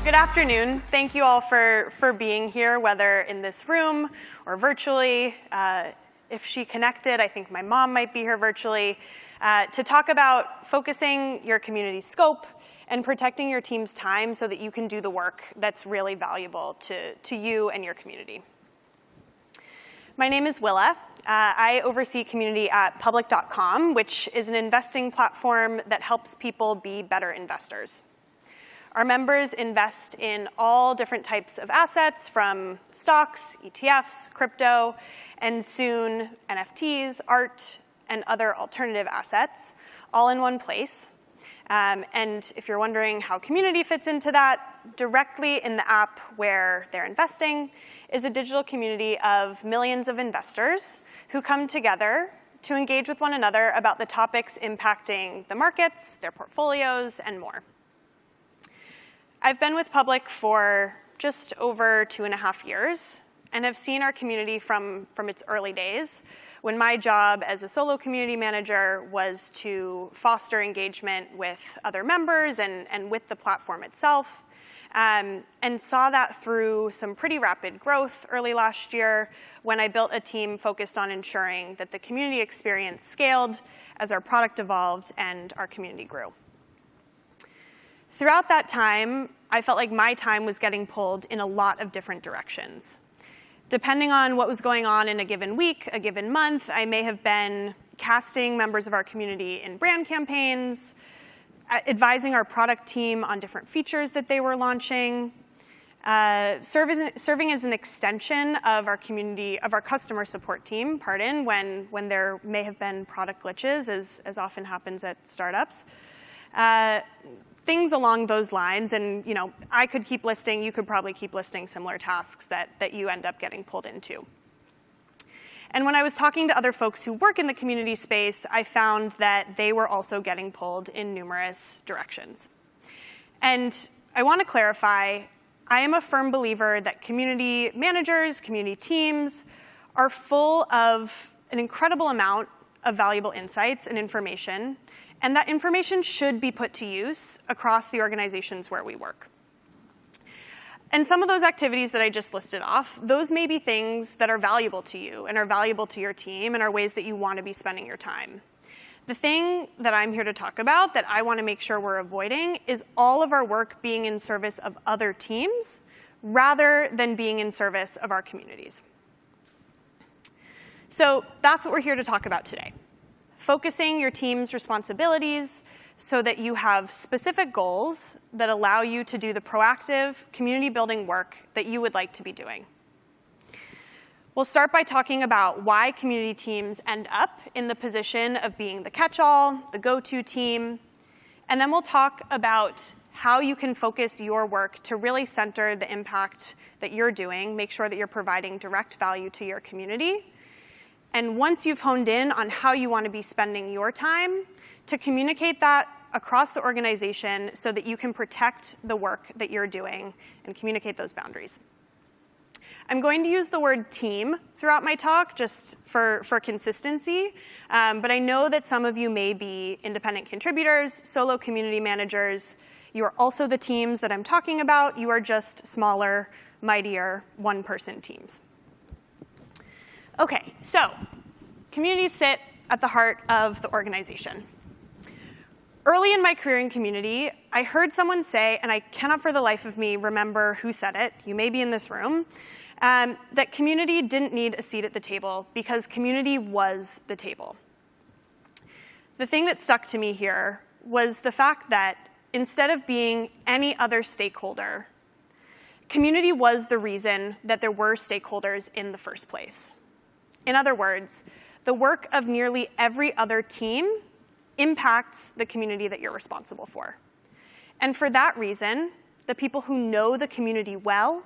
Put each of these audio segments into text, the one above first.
Good afternoon. Thank you all for being here, whether in this room or virtually. If she connected, I think my mom might be here virtually, to talk about focusing your community scope and protecting your team's time so that you can do the work that's really valuable to you and your community. My name is Willa. I oversee community at public.com, which is an investing platform that helps people be better investors. Our members invest in all different types of assets, from stocks, ETFs, crypto, and soon NFTs, art, and other alternative assets, all in one place. And if you're wondering how community fits into that, directly in the app where they're investing is a digital community of millions of investors who come together to engage with one another about the topics impacting the markets, their portfolios, and more. I've been with Public for just over 2.5 years and have seen our community from its early days, when my job as a solo community manager was to foster engagement with other members and with the platform itself, and saw that through some pretty rapid growth early last year when I built a team focused on ensuring that the community experience scaled as our product evolved and our community grew. Throughout that time, I felt like my time was getting pulled in a lot of different directions. Depending on what was going on in a given week, a given month, I may have been casting members of our community in brand campaigns, advising our product team on different features that they were launching, serving as an extension of our community, of our customer support team, when there may have been product glitches, as often happens at startups. Things along those lines, and I could keep listing, you could probably keep listing similar tasks that you end up getting pulled into. And when I was talking to other folks who work in the community space, I found that they were also getting pulled in numerous directions. And I want to clarify, I am a firm believer that community managers, community teams are full of an incredible amount of valuable insights and information, and that information should be put to use across the organizations where we work. And some of those activities that I just listed off, those may be things that are valuable to you and are valuable to your team and are ways that you want to be spending your time. The thing that I'm here to talk about that I want to make sure we're avoiding is all of our work being in service of other teams rather than being in service of our communities. So that's what we're here to talk about today. Focusing your team's responsibilities so that you have specific goals that allow you to do the proactive community building work that you would like to be doing. We'll start by talking about why community teams end up in the position of being the catch-all, the go-to team, and then we'll talk about how you can focus your work to really center the impact that you're doing, make sure that you're providing direct value to your community. And once you've honed in on how you want to be spending your time, to communicate that across the organization so that you can protect the work that you're doing and communicate those boundaries. I'm going to use the word team throughout my talk just for consistency, but I know that some of you may be independent contributors, solo community managers. You are also the teams that I'm talking about. You are just smaller, mightier, one-person teams. OK, so communities sit at the heart of the organization. Early in my career in community, I heard someone say, and I cannot for the life of me remember who said it, you may be in this room, that community didn't need a seat at the table because community was the table. The thing that stuck to me here was the fact that instead of being any other stakeholder, community was the reason that there were stakeholders in the first place. In other words, the work of nearly every other team impacts the community that you're responsible for. And for that reason, the people who know the community well,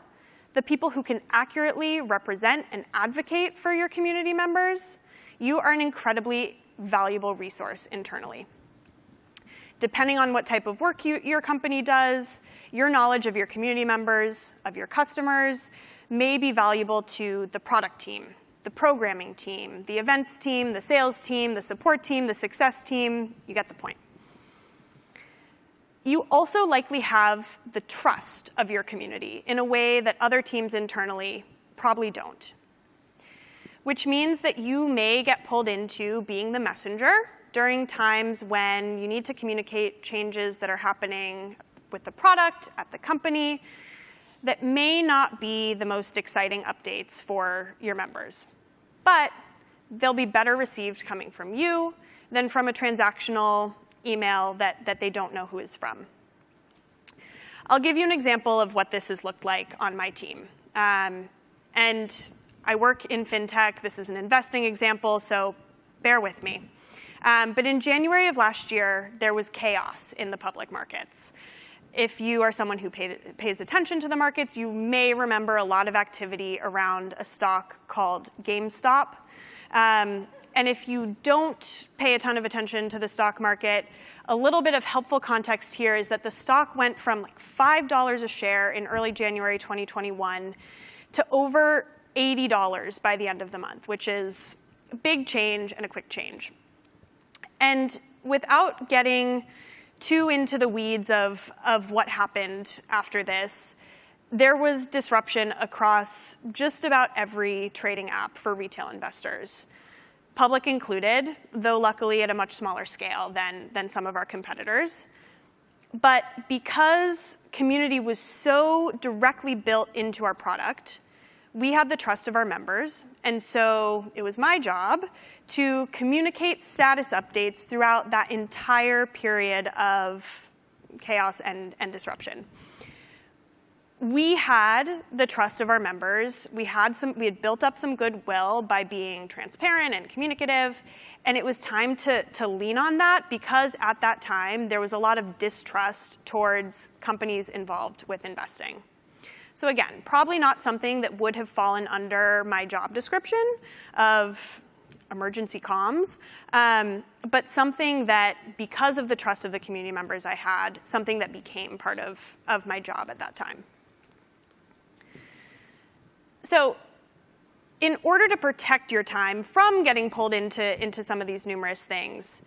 the people who can accurately represent and advocate for your community members, you are an incredibly valuable resource internally. Depending on what type of work your company does, your knowledge of your community members, of your customers, may be valuable to the product team, the programming team, the events team, the sales team, the support team, the success team. You get the point. You also likely have the trust of your community in a way that other teams internally probably don't, which means that you may get pulled into being the messenger during times when you need to communicate changes that are happening with the product at the company that may not be the most exciting updates for your members. But they'll be better received coming from you than from a transactional email that they don't know who is from. I'll give you an example of what this has looked like on my team. And I work in fintech. This is an investing example, so bear with me. But in January of last year, there was chaos in the public markets. If you are someone who pays attention to the markets, you may remember a lot of activity around a stock called GameStop. And if you don't pay a ton of attention to the stock market, a little bit of helpful context here is that the stock went from like $5 a share in early January 2021 to over $80 by the end of the month, which is a big change and a quick change. And without getting too into the weeds of what happened after this, there was disruption across just about every trading app for retail investors, public included, though luckily at a much smaller scale than some of our competitors. But because community was so directly built into our product, we had the trust of our members, and so it was my job to communicate status updates throughout that entire period of chaos and disruption. We had the trust of our members. We had built up some goodwill by being transparent and communicative, and it was time to lean on that because at that time there was a lot of distrust towards companies involved with investing. So again, probably not something that would have fallen under my job description of emergency comms, but something that, because of the trust of the community members I had, something that became part of my job at that time. So in order to protect your time from getting pulled into some of these numerous things,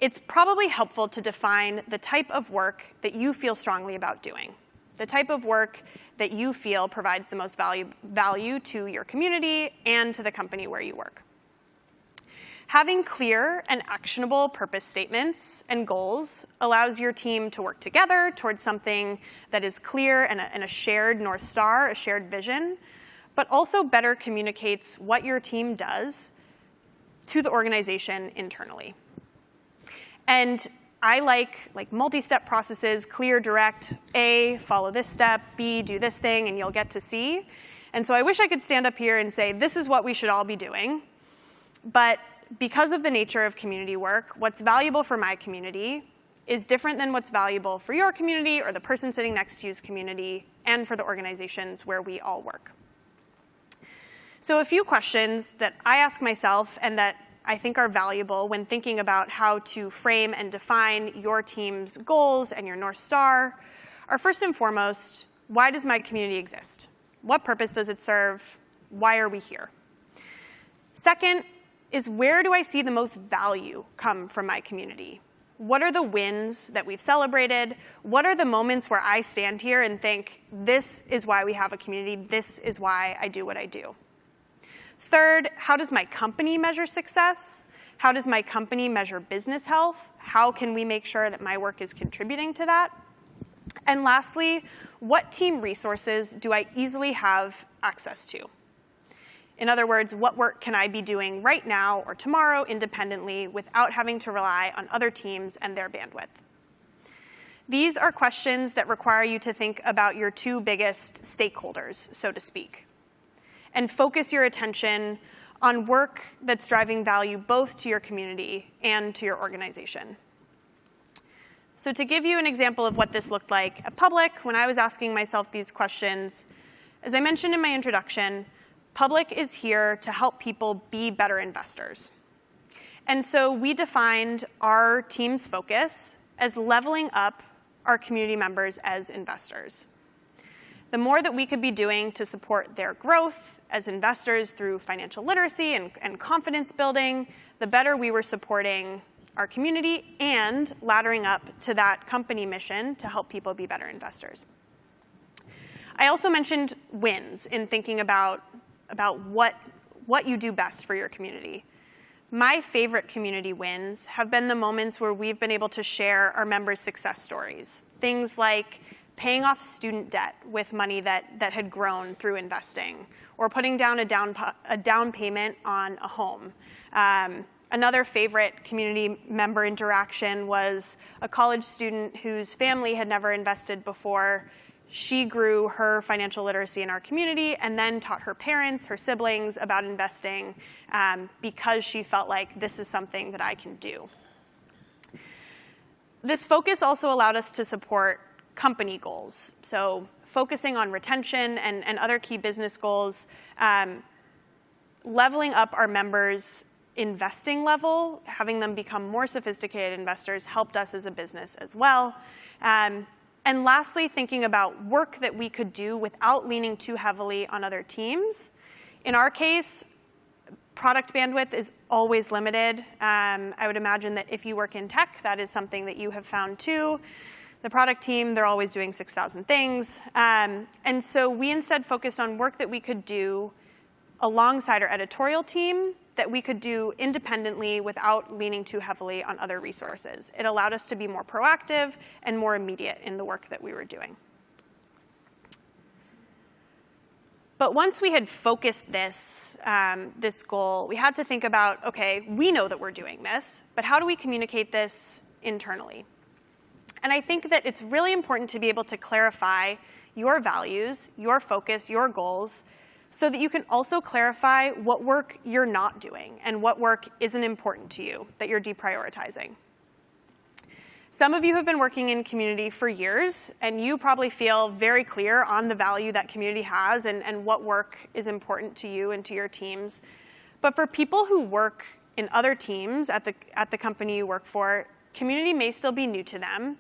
it's probably helpful to define the type of work that you feel strongly about doing, the type of work that you feel provides the most value to your community and to the company where you work. Having clear and actionable purpose statements and goals allows your team to work together towards something that is clear and a shared North Star, a shared vision, but also better communicates what your team does to the organization internally. And I like multi-step processes, clear, direct. A, follow this step. B, do this thing, and you'll get to C. And so I wish I could stand up here and say, this is what we should all be doing. But because of the nature of community work, what's valuable for my community is different than what's valuable for your community or the person sitting next to you's community and for the organizations where we all work. So a few questions that I ask myself and that I think are valuable when thinking about how to frame and define your team's goals and your North Star are, first and foremost, why does my community exist? What purpose does it serve? Why are we here? Second is, where do I see the most value come from my community? What are the wins that we've celebrated? What are the moments where I stand here and think, this is why we have a community, this is why I do what I do? Third, how does my company measure success? How does my company measure business health? How can we make sure that my work is contributing to that? And lastly, what team resources do I easily have access to? In other words, what work can I be doing right now or tomorrow independently without having to rely on other teams and their bandwidth? These are questions that require you to think about your two biggest stakeholders, so to speak, and focus your attention on work that's driving value both to your community and to your organization. So to give you an example of what this looked like at Public, when I was asking myself these questions, as I mentioned in my introduction, Public is here to help people be better investors. And so we defined our team's focus as leveling up our community members as investors. The more that we could be doing to support their growth as investors through financial literacy and confidence building, the better we were supporting our community and laddering up to that company mission to help people be better investors. I also mentioned wins in thinking about what you do best for your community. My favorite community wins have been the moments where we've been able to share our members' success stories. Things like paying off student debt with money that had grown through investing, or putting down a down payment on a home. Another favorite community member interaction was a college student whose family had never invested before. She grew her financial literacy in our community and then taught her parents, her siblings about investing because she felt like this is something that I can do. This focus also allowed us to support company goals. So focusing on retention and other key business goals, leveling up our members' investing level, having them become more sophisticated investors helped us as a business as well. And lastly, thinking about work that we could do without leaning too heavily on other teams. In our case, product bandwidth is always limited. I would imagine that if you work in tech, that is something that you have found too. The product team, they're always doing 6,000 things. And so we instead focused on work that we could do alongside our editorial team that we could do independently without leaning too heavily on other resources. It allowed us to be more proactive and more immediate in the work that we were doing. But once we had focused this goal, we had to think about, OK, we know that we're doing this, but how do we communicate this internally? And I think that it's really important to be able to clarify your values, your focus, your goals, so that you can also clarify what work you're not doing and what work isn't important to you that you're deprioritizing. Some of you have been working in community for years, and you probably feel very clear on the value that community has and what work is important to you and to your teams. But for people who work in other teams at the company you work for, community may still be new to them,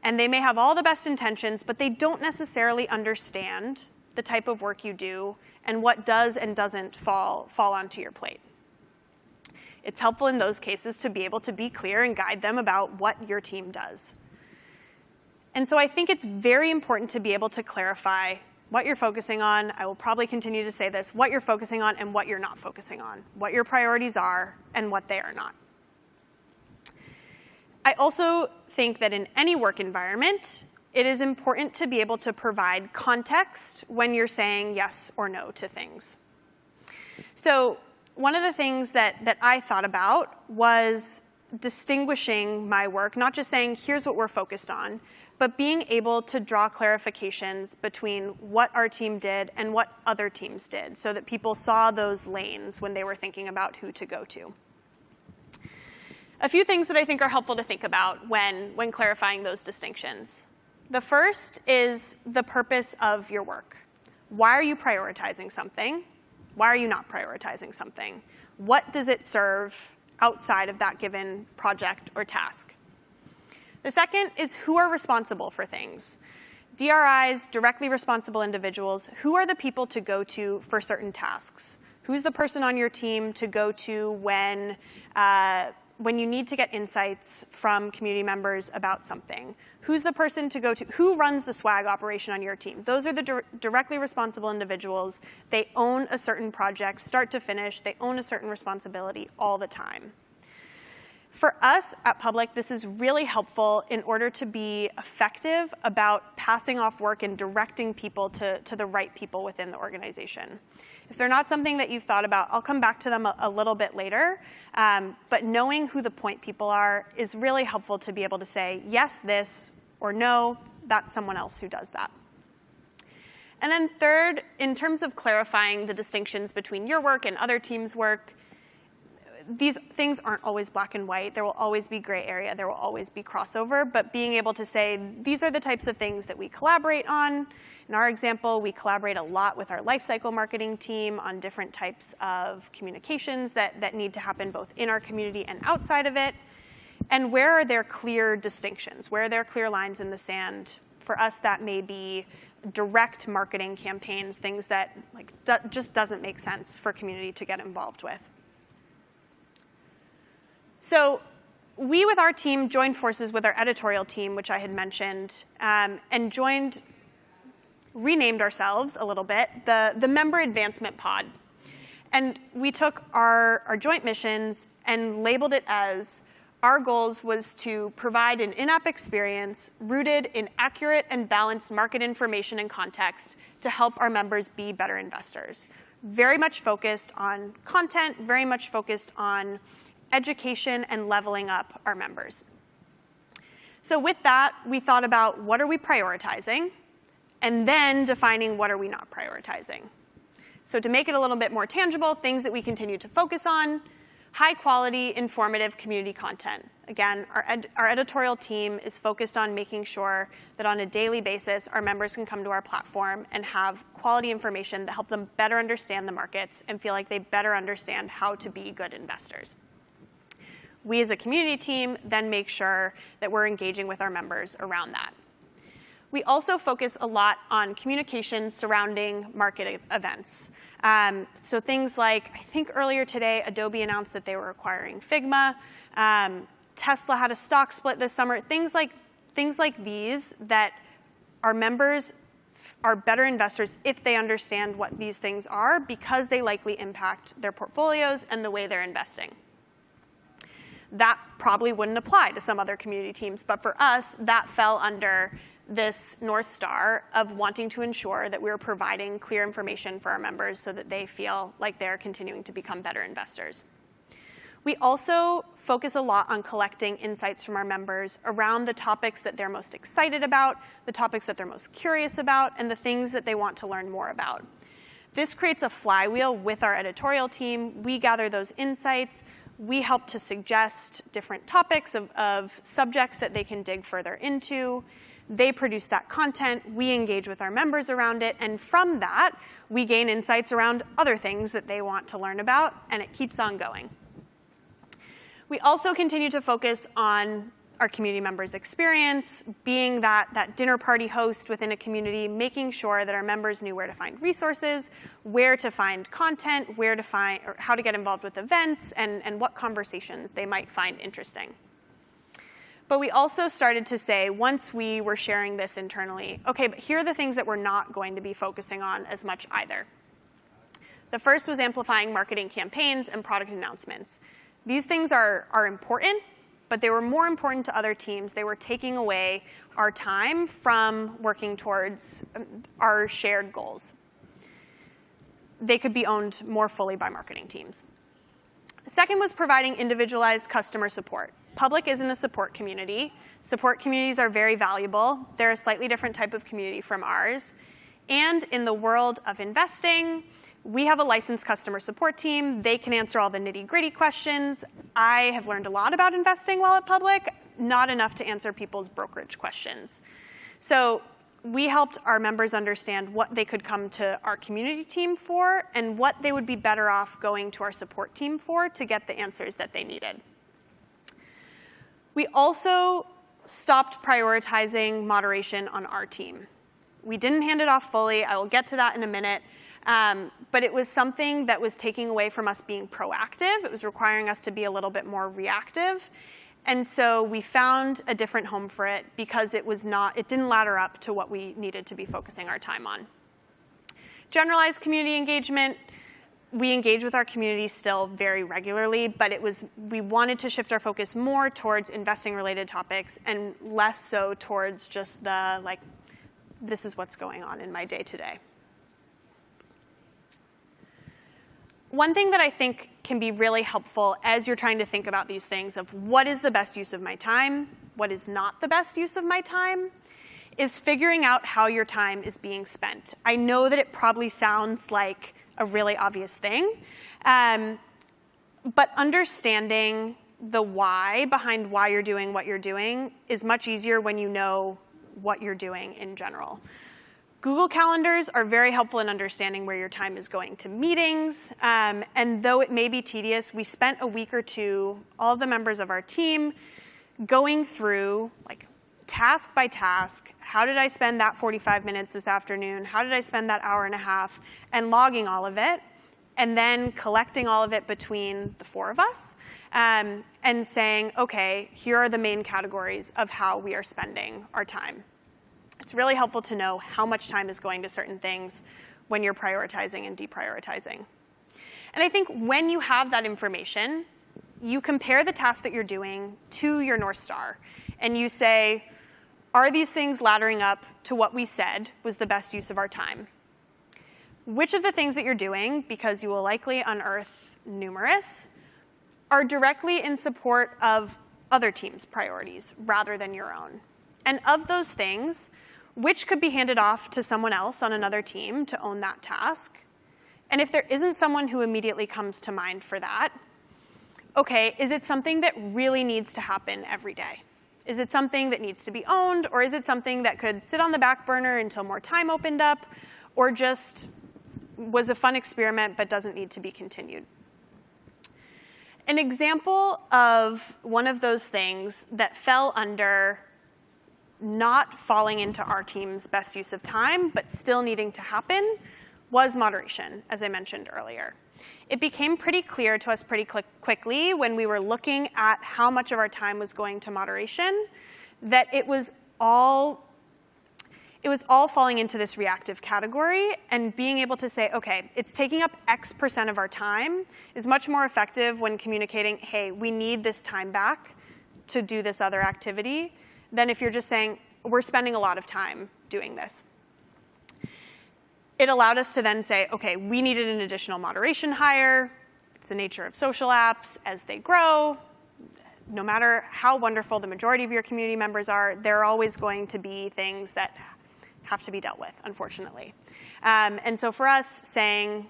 and they may have all the best intentions, but they don't necessarily understand the type of work you do and what does and doesn't fall onto your plate. It's helpful in those cases to be able to be clear and guide them about what your team does. And so I think it's very important to be able to clarify what you're focusing on. I will probably continue to say this, what you're focusing on and what you're not focusing on, what your priorities are and what they are not. I also think that in any work environment, it is important to be able to provide context when you're saying yes or no to things. So one of the things that I thought about was distinguishing my work, not just saying, here's what we're focused on, but being able to draw clarifications between what our team did and what other teams did so that people saw those lanes when they were thinking about who to go to. A few things that I think are helpful to think about when clarifying those distinctions. The first is the purpose of your work. Why are you prioritizing something? Why are you not prioritizing something? What does it serve outside of that given project or task? The second is who are responsible for things. DRIs, directly responsible individuals, who are the people to go to for certain tasks? Who's the person on your team to go to when you need to get insights from community members about something? Who's the person to go to? Who runs the swag operation on your team? Those are the directly responsible individuals. They own a certain project, start to finish. They own a certain responsibility all the time. For us at Public, this is really helpful in order to be effective about passing off work and directing people to the right people within the organization. If they're not something that you've thought about, I'll come back to them a little bit later. But knowing who the point people are is really helpful to be able to say, yes, this, or no, that's someone else who does that. And then third, in terms of clarifying the distinctions between your work and other teams' work, these things aren't always black and white. There will always be gray area. There will always be crossover. But being able to say, these are the types of things that we collaborate on. In our example, we collaborate a lot with our lifecycle marketing team on different types of communications that need to happen both in our community and outside of it. And where are there clear distinctions? Where are there clear lines in the sand? For us, that may be direct marketing campaigns, things that just doesn't make sense for community to get involved with. So we, with our team, joined forces with our editorial team, which I had mentioned, and renamed ourselves a little bit, the Member Advancement Pod. And we took our joint missions and labeled it as, our goals was to provide an in-app experience rooted in accurate and balanced market information and context to help our members be better investors. Very much focused on content, very much focused on education and leveling up our members. So with that, we thought about what are we prioritizing, and then defining what are we not prioritizing. So to make it a little bit more tangible, things that we continue to focus on: high quality, informative community content. Again, our editorial team is focused on making sure that on a daily basis, our members can come to our platform and have quality information that help them better understand the markets and feel like they better understand how to be good investors. We as a community team then make sure that we're engaging with our members around that. We also focus a lot on communication surrounding market events. So things like, I think earlier today, Adobe announced that they were acquiring Figma. Tesla had a stock split this summer. Things like these that our members are better investors if they understand what these things are, because they likely impact their portfolios and the way they're investing. That probably wouldn't apply to some other community teams, but for us, that fell under this North Star of wanting to ensure that we were providing clear information for our members so that they feel like they're continuing to become better investors. We also focus a lot on collecting insights from our members around the topics that they're most excited about, the topics that they're most curious about, and the things that they want to learn more about. This creates a flywheel with our editorial team. We gather those insights. We help to suggest different topics of subjects that they can dig further into. They produce that content, we engage with our members around it, and from that, we gain insights around other things that they want to learn about, and it keeps on going. We also continue to focus on our community members' experience, being that dinner party host within a community, making sure that our members knew where to find resources, where to find content, where to find, or how to get involved with events, and what conversations they might find interesting. But we also started to say, once we were sharing this internally, okay, but here are the things that we're not going to be focusing on as much either. The first was amplifying marketing campaigns and product announcements. These things are important, but they were more important to other teams. They were taking away our time from working towards our shared goals. They could be owned more fully by marketing teams. The second was providing individualized customer support. Public isn't a support community. Support communities are very valuable. They're a slightly different type of community from ours. And in the world of investing, we have a licensed customer support team. They can answer all the nitty-gritty questions. I have learned a lot about investing while at Public, not enough to answer people's brokerage questions. So we helped our members understand what they could come to our community team for and what they would be better off going to our support team for to get the answers that they needed. We also stopped prioritizing moderation on our team. We didn't hand it off fully. I will get to that in a minute. But it was something that was taking away from us being proactive. It was requiring us to be a little bit more reactive. And so we found a different home for it because it didn't ladder up to what we needed to be focusing our time on. Generalized community engagement. We engage with our community still very regularly, but we wanted to shift our focus more towards investing-related topics and less so towards just this is what's going on in my day-to-day. One thing that I think can be really helpful as you're trying to think about these things of what is the best use of my time, what is not the best use of my time, is figuring out how your time is being spent. I know that it probably sounds like a really obvious thing, but understanding the why behind why you're doing what you're doing is much easier when you know what you're doing in general. Google Calendars are very helpful in understanding where your time is going to meetings. And though it may be tedious, we spent a week or two, all the members of our team, going through task by task. How did I spend that 45 minutes this afternoon? How did I spend that hour and a half? And logging all of it. and then collecting all of it between the 4 of us and saying, OK, here are the main categories of how we are spending our time. It's really helpful to know how much time is going to certain things when you're prioritizing and deprioritizing. And I think when you have that information, you compare the task that you're doing to your North Star. And you say, are these things laddering up to what we said was the best use of our time? Which of the things that you're doing, because you will likely unearth numerous, are directly in support of other teams' priorities rather than your own? And of those things, which could be handed off to someone else on another team to own that task? And if there isn't someone who immediately comes to mind for that, OK, is it something that really needs to happen every day? Is it something that needs to be owned, or is it something that could sit on the back burner until more time opened up, or just was a fun experiment but doesn't need to be continued? An example of one of those things that fell under not falling into our team's best use of time, but still needing to happen, was moderation, as I mentioned earlier. It became pretty clear to us pretty quickly when we were looking at how much of our time was going to moderation that it was all falling into this reactive category, and being able to say, OK, it's taking up X% of our time is much more effective when communicating, hey, we need this time back to do this other activity, than if you're just saying, we're spending a lot of time doing this. It allowed us to then say, OK, we needed an additional moderation hire. It's the nature of social apps. As they grow, no matter how wonderful the majority of your community members are, there are always going to be things that have to be dealt with, unfortunately. And so for us, saying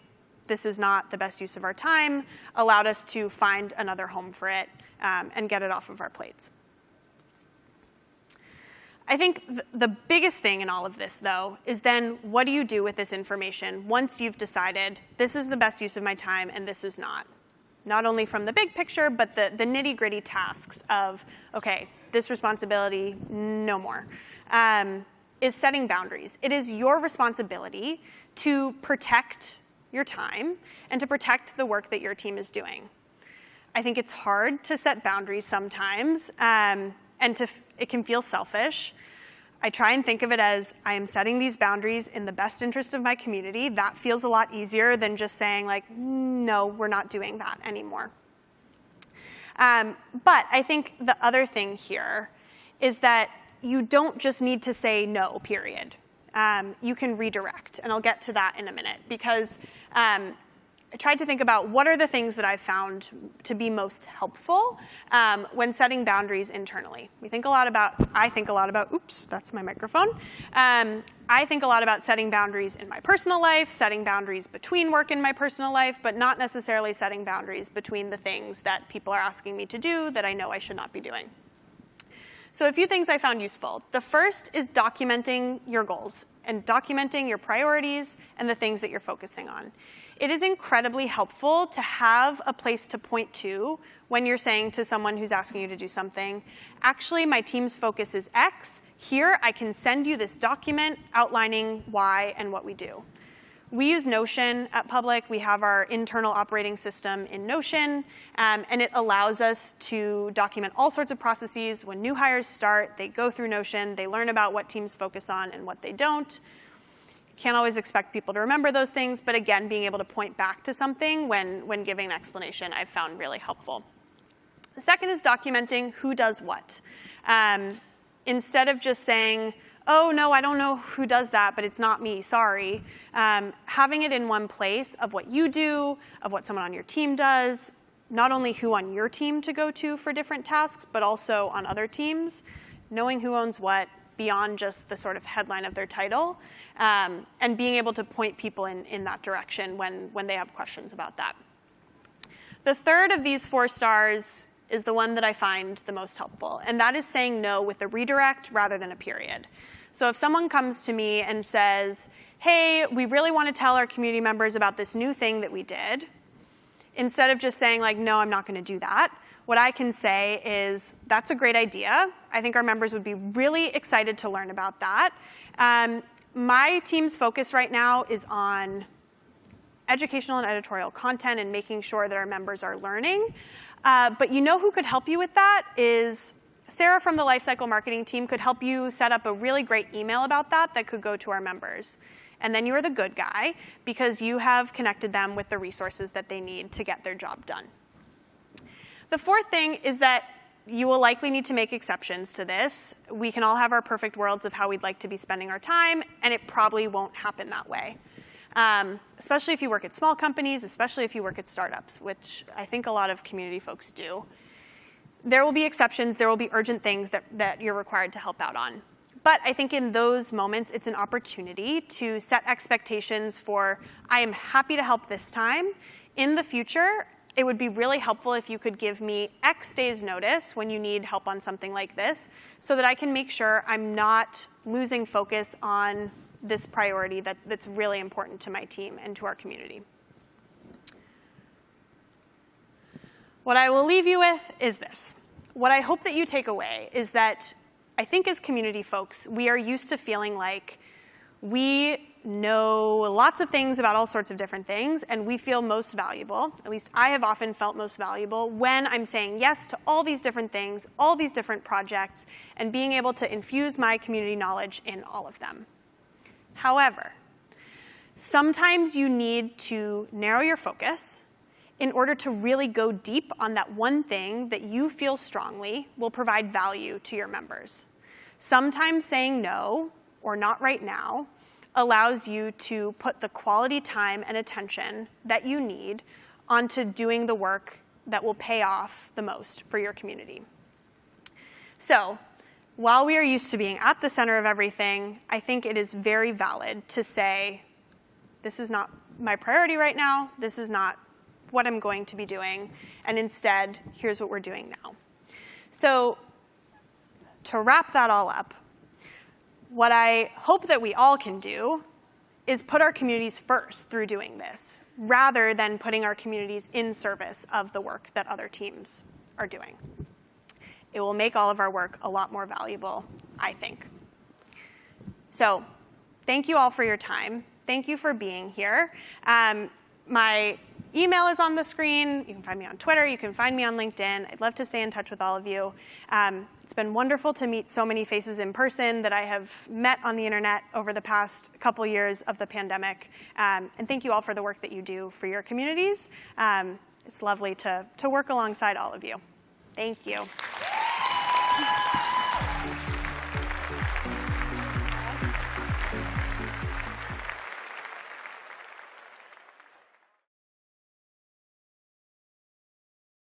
this is not the best use of our time allowed us to find another home for it and get it off of our plates. I think the biggest thing in all of this, though, is then what do you do with this information once you've decided this is the best use of my time and this is not? Not only from the big picture, but the nitty-gritty tasks of, OK, this responsibility, no more, is setting boundaries. It is your responsibility to protect your time and to protect the work that your team is doing. I think it's hard to set boundaries sometimes. And it can feel selfish. I try and think of it as I am setting these boundaries in the best interest of my community. That feels a lot easier than just saying, like, no, we're not doing that anymore. But I think the other thing here is that you don't just need to say no, period. You can redirect. And I'll get to that in a minute. Because I tried to think about what are the things that I've found to be most helpful when setting boundaries internally. I think a lot about, oops, that's my microphone. I think a lot about setting boundaries in my personal life, setting boundaries between work and my personal life, but not necessarily setting boundaries between the things that people are asking me to do that I know I should not be doing. So a few things I found useful. The first is documenting your goals and documenting your priorities and the things that you're focusing on. It is incredibly helpful to have a place to point to when you're saying to someone who's asking you to do something, actually, my team's focus is X. Here, I can send you this document outlining why and what we do. We use Notion at Public. We have our internal operating system in Notion, and it allows us to document all sorts of processes. When new hires start, they go through Notion. They learn about what teams focus on and what they don't. Can't always expect people to remember those things, but again, being able to point back to something when giving an explanation I've found really helpful. The second is documenting who does what. Instead of just saying, oh, no, I don't know who does that, but it's not me, sorry. Having it in one place of what you do, of what someone on your team does, not only who on your team to go to for different tasks, but also on other teams, knowing who owns what, beyond just the sort of headline of their title, and being able to point people in that direction when they have questions about that. The third of these 4 stars is the one that I find the most helpful, and that is saying no with a redirect rather than a period. So if someone comes to me and says, hey, we really want to tell our community members about this new thing that we did, instead of just saying, like, no, I'm not going to do that, what I can say is, that's a great idea. I think our members would be really excited to learn about that. My team's focus right now is on educational and editorial content and making sure that our members are learning. But you know who could help you with that is Sarah from the Lifecycle Marketing team could help you set up a really great email about that could go to our members. And then you're the good guy because you have connected them with the resources that they need to get their job done. The fourth thing is that you will likely need to make exceptions to this. We can all have our perfect worlds of how we'd like to be spending our time, and it probably won't happen that way. Especially if you work at small companies, especially if you work at startups, which I think a lot of community folks do. There will be exceptions. There will be urgent things that you're required to help out on. But I think in those moments, it's an opportunity to set expectations for, I am happy to help this time. In the future, it would be really helpful if you could give me X days notice when you need help on something like this so that I can make sure I'm not losing focus on this priority that's really important to my team and to our community. What I will leave you with is this. What I hope that you take away is that I think as community folks, we are used to feeling like we know lots of things about all sorts of different things, and we feel most valuable, at least I have often felt most valuable, when I'm saying yes to all these different things, all these different projects, and being able to infuse my community knowledge in all of them. However, sometimes you need to narrow your focus in order to really go deep on that one thing that you feel strongly will provide value to your members. Sometimes saying no, or not right now, allows you to put the quality time and attention that you need onto doing the work that will pay off the most for your community. So, while we are used to being at the center of everything, I think it is very valid to say, this is not my priority right now, this is not what I'm going to be doing, and instead, here's what we're doing now. So, to wrap that all up, what I hope that we all can do is put our communities first through doing this, rather than putting our communities in service of the work that other teams are doing. It will make all of our work a lot more valuable, I think. So, thank you all for your time. Thank you for being here. My email is on the screen. You can find me on Twitter. You can find me on LinkedIn. I'd love to stay in touch with all of you. It's been wonderful to meet so many faces in person that I have met on the internet over the past couple years of the pandemic. And thank you all for the work that you do for your communities. It's lovely to work alongside all of you. Thank you.